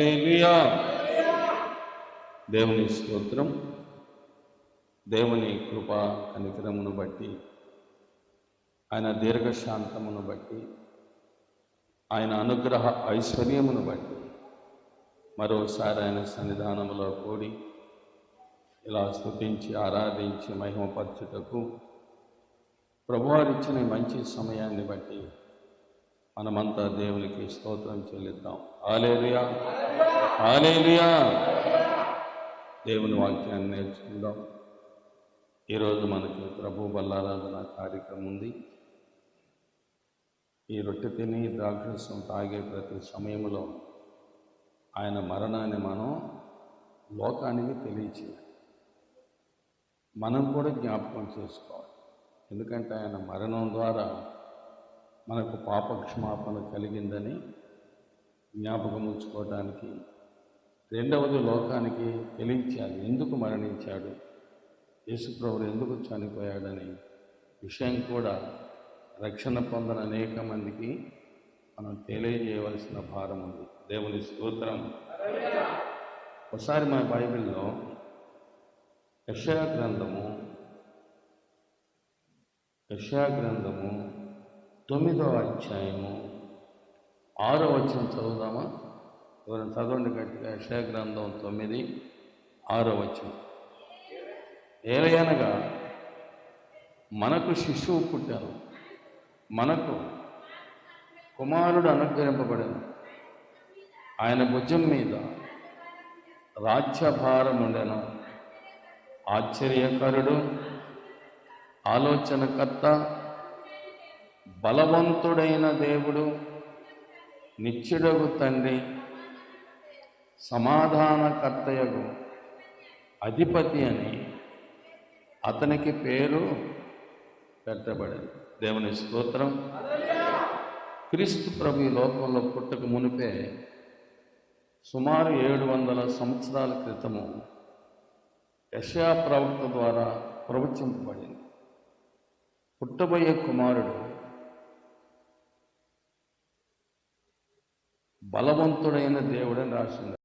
హల్లెలూయా. దేవుని స్తోత్రం. దేవుని కృపా కనికరమును బట్టి, ఆయన దీర్ఘశాంతమును బట్టి, ఆయన అనుగ్రహ ఐశ్వర్యమును బట్టి మరోసారి ఆయన సన్నిధానంలో కూడి ఇలా స్తుతించి ఆరాధించి మహిమపరచుటకు ప్రభువారిచ్చిన మంచి సమయాన్ని బట్టి మనమంతా దేవునికి స్తోత్రం చెల్లిద్దాం. హల్లెలూయా, హల్లెలూయా. దేవుని వాక్యాన్ని నేర్చుకుందాం. ఈరోజు మనకి ప్రభు బల్లారాధన కార్యక్రమం ఉంది. ఈ రొట్టె తిని ద్రాక్షరసం తాగే ప్రతి సమయంలో ఆయన మరణాన్ని మనం లోకానికి తెలియచేయాలి. మనం కూడా జ్ఞాపకం చేసుకోవాలి. ఎందుకంటే ఆయన మరణం ద్వారా మనకు పాపక్షమాపణ కలిగిందని జ్ఞాపకం ఉంచుకోవడానికి, రెండవది లోకానికి తెలియచేయాలి ఎందుకు మరణించాడు, యేసుప్రభువు ఎందుకు చనిపోయాడని విషయం కూడా రక్షణ పొందని అనేక మందికి మనం తెలియజేయవలసిన భారం ఉంది. దేవుని స్తోత్రం. ఒకసారి మన బైబిల్లో యెషయా గ్రంథము 9వ అధ్యాయము 6వ వచనం చదువుదామా? ఎవరైనా చదవండి గట్టిగా. యెషయా గ్రంథం 9, 6వ వచనం. ఏలయనగా మనకు శిశువు పుట్టాను, మనకు కుమారుడు అనుగ్రహింపబడెను, ఆయన భుజం మీద రాజ్యభారం ఉండెను. ఆశ్చర్యకరుడు, ఆలోచనకర్త, బలవంతుడైన దేవుడు, నిత్యుడగు తండ్రి, సమాధానకర్తయగు అధిపతి అని అతనికి పేరు పెట్టబడింది. దేవుని స్తోత్రం. క్రీస్తు ప్రభు ఈ లోకంలో పుట్టక మునిపే సుమారు 700 సంవత్సరాల క్రితము యెషయా ప్రవక్త ద్వారా ప్రవచింపబడింది. పుట్టబోయే కుమారుడు బలవంతుడైన దేవుడని రాసింది.